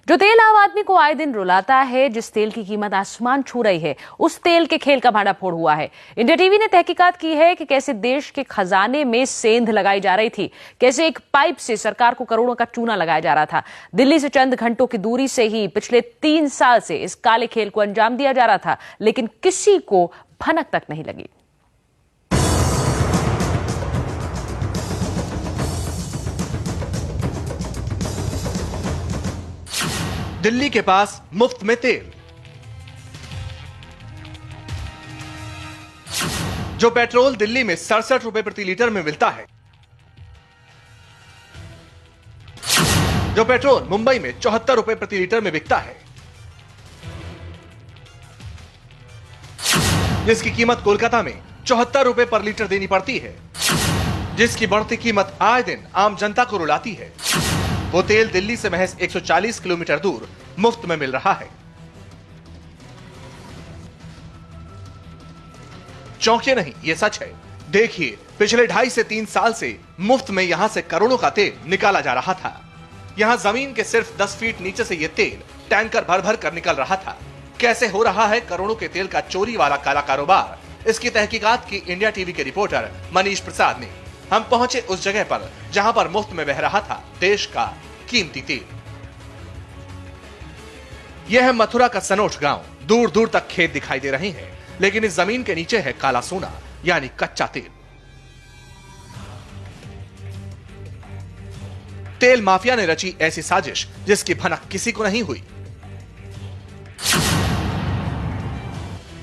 जो तेल आम आदमी को आए दिन रुलाता है, जिस तेल की कीमत आसमान छू रही है, उस तेल के खेल का भांडा फोड़ हुआ है। इंडिया टीवी ने तहकीकात की है कि कैसे देश के खजाने में सेंध लगाई जा रही थी, कैसे एक पाइप से सरकार को करोड़ों का चूना लगाया जा रहा था। दिल्ली से चंद घंटों की दूरी से ही पिछले 3 साल से इस काले खेल को अंजाम दिया जा रहा था, लेकिन किसी को भनक तक नहीं लगी। दिल्ली के पास मुफ्त में तेल, जो पेट्रोल दिल्ली में 67 रुपए प्रति लीटर में मिलता है, जो पेट्रोल मुंबई में 74 रुपए प्रति लीटर में बिकता है, जिसकी कीमत कोलकाता में 74 रुपए पर लीटर देनी पड़ती है, जिसकी बढ़ती कीमत आए दिन आम जनता को रुलाती है, वो तेल दिल्ली से महज 140 किलोमीटर दूर मुफ्त में मिल रहा है। चौंकिए नहीं, यह सच है। देखिए, पिछले 2.5 से 3 साल से मुफ्त में यहां से करोड़ों का तेल निकाला जा रहा था। यहां जमीन के सिर्फ 10 फीट नीचे से यह तेल टैंकर भर भर कर निकल रहा था। कैसे हो रहा है करोड़ों के तेल का चोरी वाला काला कारोबार, इसकी तहकीकात की इंडिया टीवी के रिपोर्टर मनीष प्रसाद ने। हम पहुंचे उस जगह पर जहां पर मुफ्त में बह रहा था देश का कीमती तेल। यह है मथुरा का सनोट गांव। दूर दूर तक खेत दिखाई दे रहे हैं, लेकिन इस जमीन के नीचे है काला सोना, यानी कच्चा तेल। तेल माफिया ने रची ऐसी साजिश जिसकी भनक किसी को नहीं हुई।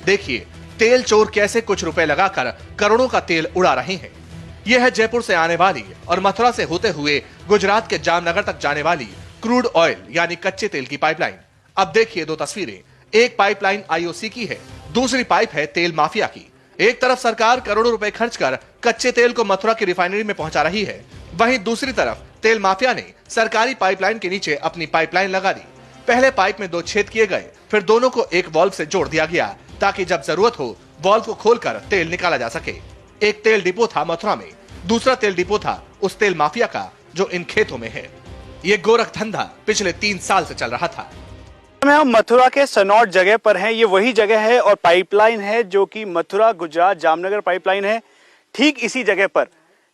देखिए, तेल चोर कैसे कुछ रुपए लगाकर करोड़ों का तेल उड़ा रहे हैं। यह है जयपुर से आने वाली और मथुरा से होते हुए गुजरात के जामनगर तक जाने वाली क्रूड ऑयल यानी कच्चे तेल की पाइपलाइन। अब देखिए 2 तस्वीरें। एक पाइपलाइन आईओसी की है, दूसरी पाइप है तेल माफिया की। एक तरफ सरकार करोड़ों रुपए खर्च कर कच्चे तेल को मथुरा की रिफाइनरी में पहुंचा रही है, वहीं दूसरी तरफ तेल माफिया ने सरकारी पाइपलाइन के नीचे अपनी पाइपलाइन लगा दी। पहले पाइप में 2 छेद किए गए, फिर दोनों को एक वाल्व से जोड़ दिया गया ताकि जब जरूरत हो वाल्व को खोलकर तेल निकाला जा सके। एक तेल डिपो था मथुरा में, दूसरा तेल डिपो था उस तेल माफिया का जो इन खेतों में है। ये गोरख धंधा पिछले 3 साल से चल रहा था। हम मथुरा के सनौट जगह पर हैं। ये वही जगह है और पाइपलाइन है जो कि मथुरा गुजरात जामनगर पाइपलाइन है। ठीक इसी जगह पर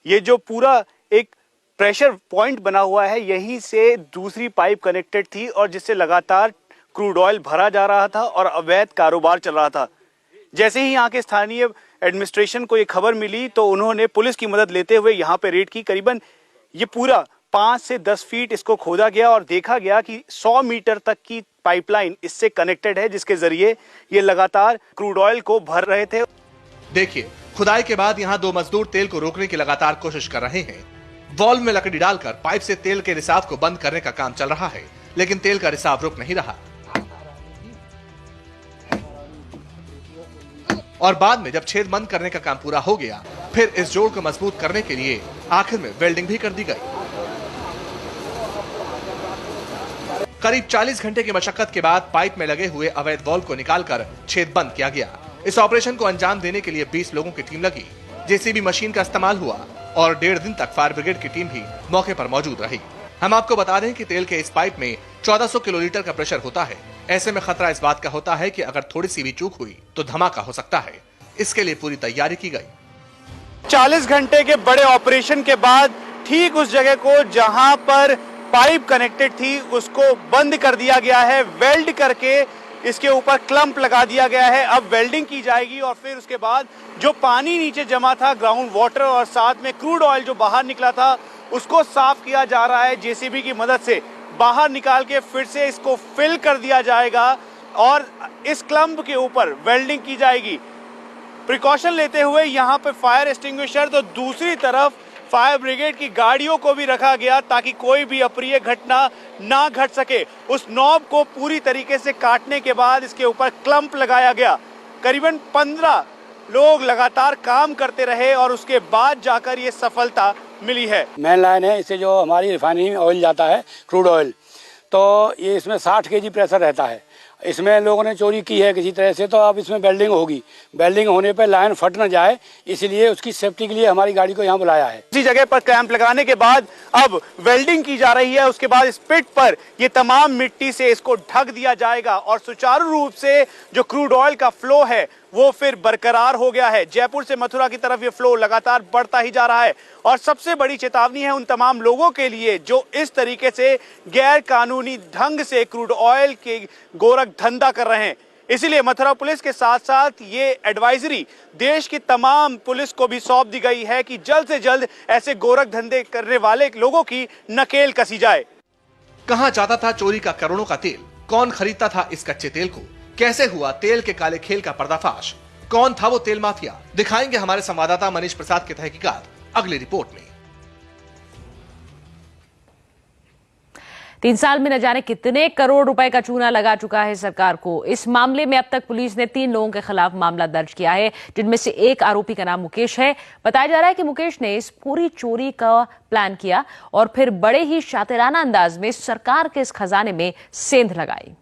ये जो पूरा एक प्रेशर पॉइंट बना हुआ है, यहीं से दूसरी पाइप कनेक्टेड थी और जिससे लगातार क्रूड ऑयल भरा जा रहा था और अवैध कारोबार चल रहा था। जैसे ही यहाँ के स्थानीय एडमिनिस्ट्रेशन को ये खबर मिली तो उन्होंने पुलिस की मदद लेते हुए यहाँ पे रेड की। करीबन ये पूरा 5 से 10 फीट इसको खोदा गया और देखा गया कि 100 मीटर तक की पाइपलाइन इससे कनेक्टेड है, जिसके जरिए ये लगातार क्रूड ऑयल को भर रहे थे। देखिए, खुदाई के बाद यहाँ 2 मजदूर तेल को रोकने की लगातार कोशिश कर रहे हैं। वॉल्व में लकड़ी डालकर पाइप से तेल के रिसाव को बंद करने का काम चल रहा है, लेकिन तेल का रिसाव रुक नहीं रहा। और बाद में जब छेद बंद करने का काम पूरा हो गया, फिर इस जोड़ को मजबूत करने के लिए आखिर में वेल्डिंग भी कर दी गई। करीब 40 घंटे की मशक्कत के बाद पाइप में लगे हुए अवैध वॉल्व को निकालकर छेद बंद किया गया। इस ऑपरेशन को अंजाम देने के लिए 20 लोगों की टीम लगी। जेसीबी मशीन का इस्तेमाल हुआ और 1.5 दिन तक फायर ब्रिगेड की टीम भी मौके पर मौजूद रही। हम आपको बता दें कि तेल के इस पाइप में 1400 किलोलीटर का प्रेशर होता है। ऐसे में खतरा इस बात का होता है कि अगर थोड़ी सी भी चूक हुई तो धमाका हो सकता है। इसके लिए पूरी तैयारी की गई। 40 घंटे के बड़े ऑपरेशन के बाद ठीक उस जगह को जहां पर पाइप कनेक्टेड थी उसको बंद कर दिया गया है। वेल्ड करके इसके ऊपर क्लंप लगा दिया गया है। अब वेल्डिंग की जाएगी और फिर उसके बाद जो पानी नीचे जमा था, ग्राउंड वाटर और साथ में क्रूड ऑयल जो बाहर निकला था, उसको साफ किया जा रहा है। जेसीबी की मदद से बाहर निकाल के फिर से इसको फिल कर दिया जाएगा और इस क्लंप के ऊपर वेल्डिंग की जाएगी। प्रिकॉशन लेते हुए यहाँ पे फायर एक्सटिंग्विशर तो दूसरी तरफ फायर ब्रिगेड की गाड़ियों को भी रखा गया ताकि कोई भी अप्रिय घटना ना घट सके। उस नॉब को पूरी तरीके से काटने के बाद इसके ऊपर क्लंप लगाया गया। करीबन 15 लोग लगातार काम करते रहे और उसके बाद जाकर ये सफलता मिली है। मेन लाइन है, इससे जो हमारी रिफाइनरी में ऑयल जाता है, क्रूड ऑयल, तो ये इसमें 60 kg प्रेशर रहता है। इसमें लोगों ने चोरी की है किसी तरह से, तो अब इसमें वेल्डिंग होगी। वेल्डिंग होने पर लाइन फट न जाए, इसलिए उसकी सेफ्टी के लिए हमारी गाड़ी को यहाँ बुलाया है। इसी जगह पर कैंप लगाने के बाद अब वेल्डिंग की जा रही है। उसके बाद इस पिट पर ये तमाम मिट्टी से इसको ढक दिया जाएगा और सुचारू रूप से जो क्रूड ऑयल का फ्लो है वो फिर बरकरार हो गया है। जयपुर से मथुरा की तरफ ये फ्लो लगातार बढ़ता ही जा रहा है और सबसे बड़ी चेतावनी है उन तमाम लोगों के लिए जो इस तरीके से गैर कानूनी ढंग से क्रूड ऑयल के गोरख धंधा कर रहे हैं। इसीलिए मथुरा पुलिस के साथ साथ ये एडवाइजरी देश की तमाम पुलिस को भी सौंप दी गई है कि जल्द से जल्द ऐसे गोरख धंधे करने वाले लोगों की नकेल कसी जाए। कहां जाता था चोरी का करोड़ों का तेल? कौन खरीदता था इस कच्चे तेल को? कैसे हुआ तेल के काले खेल का पर्दाफाश? कौन था वो तेल माफिया? दिखाएंगे हमारे संवाददाता मनीष प्रसाद की तहकीकात अगली रिपोर्ट में। 3 साल में न जाने कितने करोड़ रुपए का चूना लगा चुका है सरकार को। इस मामले में अब तक पुलिस ने 3 लोगों के खिलाफ मामला दर्ज किया है, जिनमें से एक आरोपी का नाम मुकेश है। बताया जा रहा है कि मुकेश ने इस पूरी चोरी का प्लान किया और फिर बड़े ही शातिराना अंदाज में सरकार के इस खजाने में सेंध लगाई।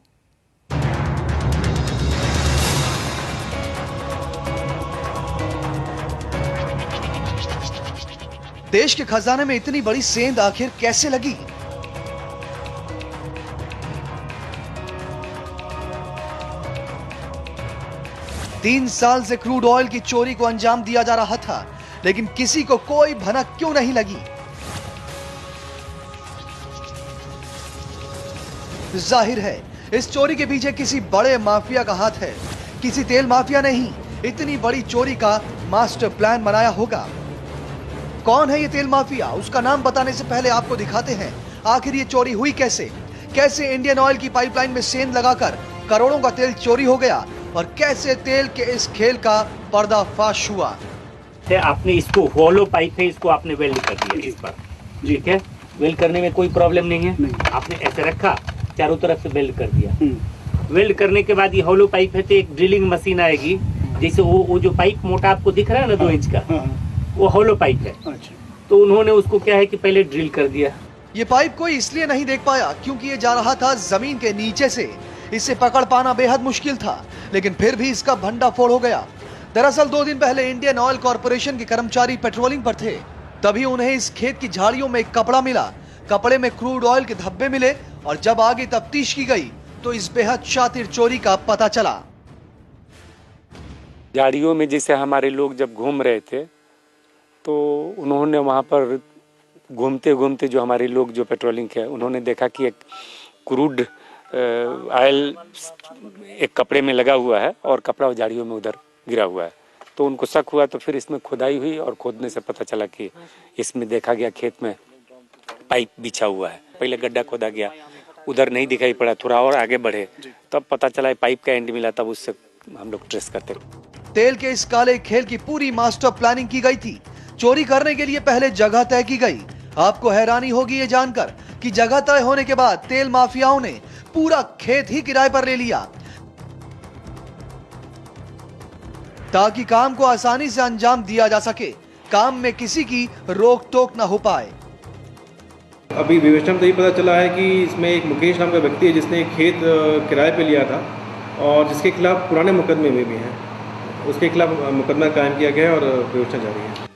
देश के खजाने में इतनी बड़ी सेंध आखिर कैसे लगी? तीन साल से क्रूड ऑयल की चोरी को अंजाम दिया जा रहा था, लेकिन किसी को कोई भनक क्यों नहीं लगी? जाहिर है इस चोरी के पीछे किसी बड़े माफिया का हाथ है। किसी तेल माफिया ने ही इतनी बड़ी चोरी का मास्टर प्लान बनाया होगा। कौन है ये तेल माफिया? उसका नाम बताने से पहले आपको दिखाते हैं आखिर ये चोरी हुई कैसे। कैसे इंडियन ऑयल की पाइपलाइन में सेंध लगाकर करोड़ों का तेल चोरी हो गया और कैसे तेल के इस खेल का पर्दाफाश हुआ। आपने इसको हॉलो पाइप है, इसको आपने वेल्ड कर दिया इस पर, ठीक है। वेल्ड करने में कोई प्रॉब्लम नहीं है। आपने ऐसे रखा, चारों तरफ से वेल्ड कर दिया। वेल्ड करने के बाद ये हॉलो पाइप है तो एक ड्रिलिंग मशीन आएगी। जैसे वो जो पाइप मोटा आपको दिख रहा है ना 2 इंच का, वो हॉलो पाइप है। तो उन्होंने उसको क्या है कि पहले ड्रिल कर दिया। ये पाइप कोई इसलिए नहीं देख पाया क्योंकि ये जा रहा था जमीन के नीचे से। इसे पकड़ पाना बेहद मुश्किल था, लेकिन फिर भी इसका भंडाफोड़ हो गया। दरअसल 2 दिन पहले इंडियन ऑयल कॉर्पोरेशन के कर्मचारी पेट्रोलिंग पर थे, तभी उन्हें इस खेत की झाड़ियों में एक कपड़ा मिला। कपड़े में क्रूड ऑयल के धब्बे मिले और जब आगे तफ्तीश की गई तो इस बेहद शातिर चोरी का पता चला। झाड़ियों में जैसे हमारे लोग जब घूम रहे थे तो उन्होंने वहाँ पर घूमते घूमते जो हमारे लोग जो पेट्रोलिंग के उन्होंने देखा कि एक क्रूड ऑयल एक कपड़े में लगा हुआ है और कपड़ा झाड़ियों में उधर गिरा हुआ है। तो उनको शक हुआ, तो फिर इसमें खुदाई हुई और खोदने से पता चला कि इसमें देखा गया खेत में पाइप बिछा हुआ है। पहले गड्ढा खोदा गया, उधर नहीं दिखाई पड़ा, थोड़ा और आगे बढ़े तब पता चला पाइप का एंड मिला, तब उससे हम लोग ट्रेस करते। तेल के इस काले खेल की पूरी मास्टर प्लानिंग की गई थी। चोरी करने के लिए पहले जगह तय की गई। आपको हैरानी होगी ये जानकर कि जगह तय होने के बाद तेल माफियाओं ने पूरा खेत ही किराए पर ले लिया ताकि काम को आसानी से अंजाम दिया जा सके, काम में किसी की रोक टोक न हो पाए। अभी विवेचना में तो ये पता चला है कि इसमें एक मुकेश नाम का व्यक्ति है जिसने एक खेत किराए पे लिया था और जिसके खिलाफ पुराने मुकदमे में भी हैं, उसके खिलाफ मुकदमा कायम किया गया है और विवेचना जारी है।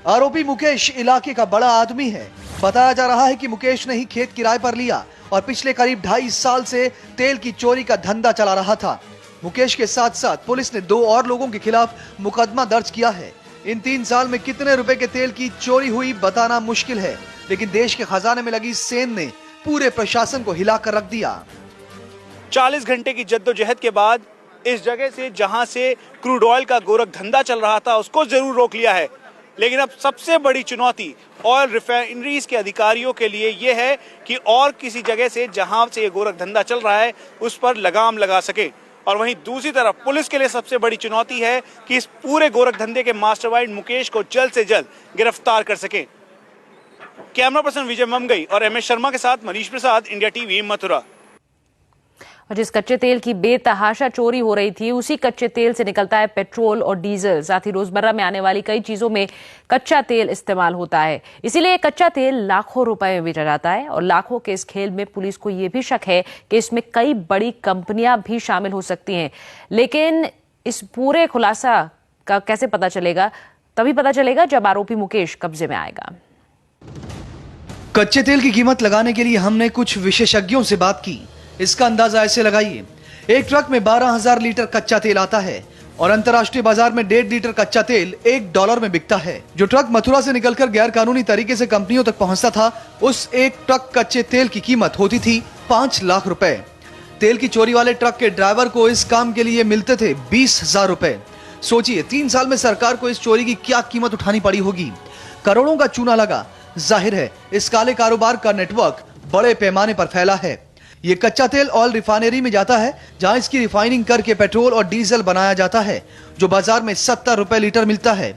आरोपी मुकेश इलाके का बड़ा आदमी है। बताया जा रहा है कि मुकेश ने ही खेत किराए पर लिया और पिछले करीब 2.5 साल से तेल की चोरी का धंधा चला रहा था। मुकेश के साथ साथ पुलिस ने 2 और लोगों के खिलाफ मुकदमा दर्ज किया है। इन 3 साल में कितने रुपए के तेल की चोरी हुई बताना मुश्किल है, लेकिन देश के खजाने में लगी सेंध ने पूरे प्रशासन को हिलाकर रख दिया। 40 घंटे की जद्दोजहद के बाद इस जगह से जहां से क्रूड ऑयल का गोरख धंधा चल रहा था उसको जरूर रोक लिया है, लेकिन अब सबसे बड़ी चुनौती ऑयल रिफाइनरीज के अधिकारियों के लिए यह है कि और किसी जगह से जहां से ये गोरख धंधा चल रहा है उस पर लगाम लगा सके। और वहीं दूसरी तरफ पुलिस के लिए सबसे बड़ी चुनौती है कि इस पूरे गोरख धंधे के मास्टरमाइंड मुकेश को जल्द से जल्द गिरफ्तार कर सके। कैमरा पर्सन विजय ममगई और MS शर्मा के साथ मनीष प्रसाद, इंडिया टीवी, मथुरा। और जिस कच्चे तेल की बेतहाशा चोरी हो रही थी, उसी कच्चे तेल से निकलता है पेट्रोल और डीजल। साथ ही रोजमर्रा में आने वाली कई चीजों में कच्चा तेल इस्तेमाल होता है। इसीलिए कच्चा तेल लाखों रुपए में बेचा जाता है और लाखों के इस खेल में पुलिस को यह भी शक है कि इसमें कई बड़ी कंपनियां भी शामिल हो सकती हैं। लेकिन इस पूरे खुलासा का कैसे पता चलेगा? तभी पता चलेगा जब आरोपी मुकेश कब्जे में आएगा। कच्चे तेल की कीमत लगाने के लिए हमने कुछ विशेषज्ञों से बात की। इसका अंदाजा ऐसे लगाइए, एक ट्रक में 12,000 लीटर कच्चा तेल आता है और अंतर्राष्ट्रीय बाजार में 1.5 लीटर कच्चा तेल $1 में बिकता है। जो ट्रक मथुरा से निकलकर गैर कानूनी तरीके से कंपनियों तक पहुंचता था, उस एक ट्रक कच्चे तेल की कीमत होती थी 5 लाख रुपए। तेल की चोरी वाले ट्रक के ड्राइवर को इस काम के लिए मिलते थे 20,000 रुपए। सोचिए 3 साल में सरकार को इस चोरी की क्या कीमत उठानी पड़ी होगी। करोड़ों का चूना लगा। जाहिर है इस काले कारोबार का नेटवर्क बड़े पैमाने पर फैला है। ये कच्चा तेल ऑयल रिफाइनरी में जाता है, जहां इसकी रिफाइनिंग करके पेट्रोल और डीजल बनाया जाता है, जो बाजार में 70 रुपए लीटर मिलता है।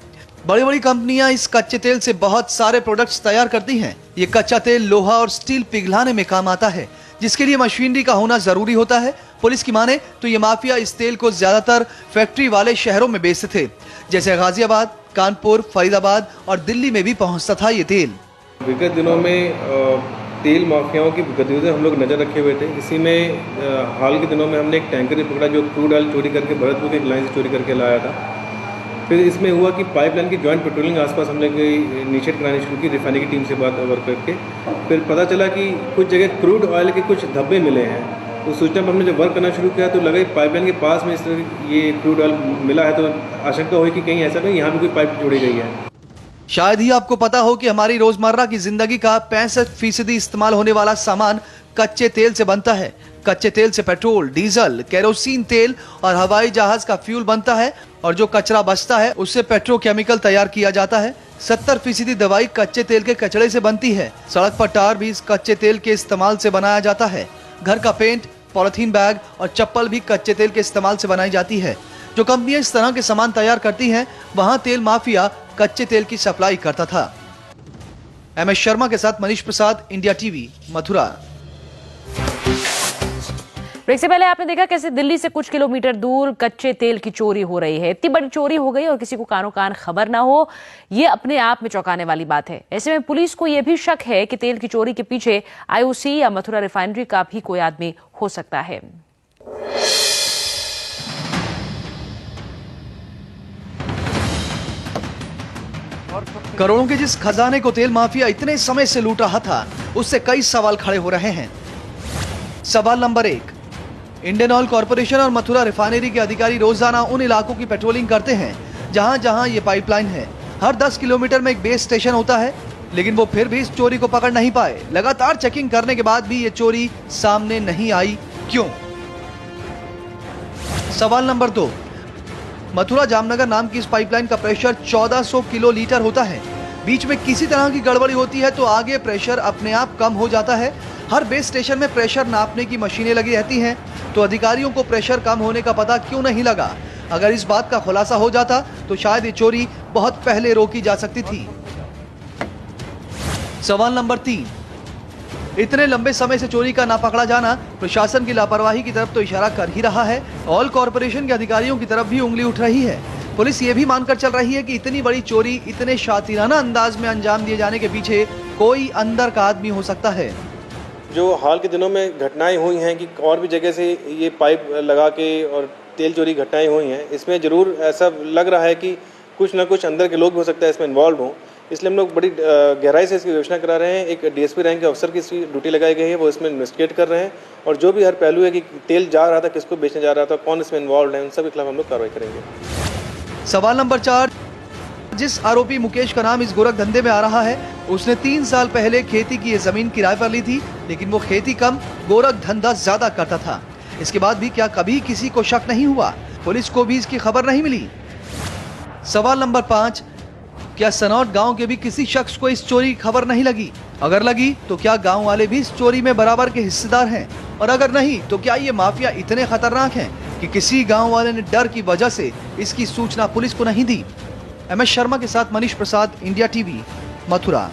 बड़ी बड़ी कंपनियां इस कच्चे तेल से बहुत सारे प्रोडक्ट्स तैयार करती हैं। ये कच्चा तेल लोहा और स्टील पिघलाने में काम आता है, जिसके लिए मशीनरी का होना जरूरी होता है। पुलिस की माने तो ये माफिया इस तेल को ज्यादातर फैक्ट्री वाले शहरों में बेचते थे, जैसे गाजियाबाद, कानपुर, फरीदाबाद और दिल्ली में भी पहुंचता था ये तेल। विगत दिनों में तेल माफियाओं की गतिविधियों हम लोग नज़र रखे हुए थे। इसी में हाल के दिनों में हमने एक टैंकर भी पकड़ा जो क्रूड ऑयल चोरी करके भरतपुर की एक लाइन से चोरी करके लाया था। फिर इसमें हुआ कि पाइपलाइन की जॉइंट पेट्रोलिंग आसपास हमने इनिशिएट करानी शुरू की रिफाइनरी की टीम से बात वर्क करके। फिर पता चला कि कुछ जगह क्रूड ऑयल के कुछ धब्बे मिले हैं। तो सूचना पर हमने जब वर्क करना शुरू किया तो लगा पाइपलाइन के पास में इस तरह ये क्रूड ऑयल मिला है, तो आशंका हुई कि कहीं ऐसा नहीं यहाँ भी कोई पाइप जोड़ी गई है। शायद ही आपको पता हो कि हमारी रोजमर्रा की जिंदगी का 65% इस्तेमाल होने वाला सामान कच्चे तेल से बनता है। कच्चे तेल से पेट्रोल, डीजल, केरोसिन तेल और हवाई जहाज का फ्यूल बनता है और जो कचरा बचता है उससे पेट्रोकेमिकल तैयार किया जाता है। 70% दवाई कच्चे तेल के कचड़े से बनती है। सड़क पर टायर भी इस कच्चे तेल के इस्तेमाल से बनाया जाता है। घर का पेंट, पॉलिथीन बैग और चप्पल भी कच्चे तेल के इस्तेमाल से बनाई जाती है। जो कंपनियां इस तरह के सामान तैयार करती हैं, वहां तेल माफिया कच्चे तेल की सप्लाई करता था। MS शर्मा के साथ Manish Prasad, India TV, Mathura. Break से पहले आपने देखा कैसे दिल्ली से कुछ किलोमीटर दूर कच्चे तेल की चोरी हो रही है। इतनी बड़ी चोरी हो गई और किसी को कानो कान खबर ना हो, ये अपने आप में चौंकाने वाली बात है। ऐसे में पुलिस को यह भी शक है कि तेल की चोरी के पीछे IOC या मथुरा रिफाइनरी का भी कोई आदमी हो सकता है। करोड़ों के जिस खजाने को तेल माफिया इतने समय से लूट रहा था, उससे कई सवाल खड़े हो रहे हैं। सवाल नंबर 1, इंडियन ऑयल कॉर्पोरेशन और मथुरा रिफाइनरी के अधिकारी रोजाना उन इलाकों की पेट्रोलिंग करते हैं जहां जहां ये पाइपलाइन है। हर 10 किलोमीटर में एक बेस स्टेशन होता है, लेकिन वो फिर भी इस चोरी को पकड़ नहीं पाए। लगातार चेकिंग करने के बाद भी ये चोरी सामने नहीं आई, क्यों? सवाल नंबर 2, मथुरा जामनगर नाम की इस पाइपलाइन का प्रेशर 1400 किलो लीटर होता है। बीच में किसी तरह की गड़बड़ी होती है तो आगे प्रेशर अपने आप कम हो जाता है। हर बेस स्टेशन में प्रेशर नापने की मशीनें लगी रहती हैं, तो अधिकारियों को प्रेशर कम होने का पता क्यों नहीं लगा? अगर इस बात का खुलासा हो जाता तो शायद ये चोरी बहुत पहले रोकी जा सकती थी। सवाल नंबर 3, इतने लंबे समय से चोरी का ना पकड़ा जाना प्रशासन की लापरवाही की तरफ तो इशारा कर ही रहा है। ऑयल कॉर्पोरेशन के अधिकारियों की तरफ भी उंगली उठ रही है। पुलिस ये भी मानकर चल रही है कि इतनी बड़ी चोरी इतने शातिराना अंदाज में अंजाम दिए जाने के पीछे कोई अंदर का आदमी हो सकता है। जो हाल के दिनों में घटनाएं हुई हैं कि और भी जगह से ये पाइप लगा के और तेल चोरी घटनाएं हुई हैं, इसमें ज़रूर ऐसा लग रहा है कि कुछ ना कुछ अंदर के लोग भी हो सकता है इसमें इन्वॉल्व हों। इसलिए हम लोग बड़ी गहराई से इसकी विवेचना करा रहे हैं। एक DSP रैंक के अफसर की इसकी ड्यूटी लगाई गई है, वो इसमें इन्वेस्टिगेट कर रहे हैं और जो भी हर पहलू है कि तेल जा रहा था, किसको बेचने जा रहा था, कौन इसमें इन्वॉल्व है, उन सब के खिलाफ हम लोग कार्रवाई करेंगे। सवाल नंबर 4, जिस आरोपी मुकेश का नाम इस गोरख धंधे में आ रहा है, उसने 3 साल पहले खेती की ये जमीन किराए पर ली थी, लेकिन वो खेती कम, गोरख धंधा ज्यादा करता था। इसके बाद भी क्या कभी किसी को शक नहीं हुआ? पुलिस को भी इसकी खबर नहीं मिली? सवाल नंबर 5, क्या सनौट गांव के भी किसी शख्स को इस चोरी की खबर नहीं लगी? अगर लगी तो क्या गांव वाले भी इस चोरी में बराबर के हिस्सेदार हैं? और अगर नहीं तो क्या ये माफिया इतने खतरनाक हैं कि किसी गांव वाले ने डर की वजह से इसकी सूचना पुलिस को नहीं दी? MS शर्मा के साथ मनीष प्रसाद, इंडिया टीवी, मथुरा।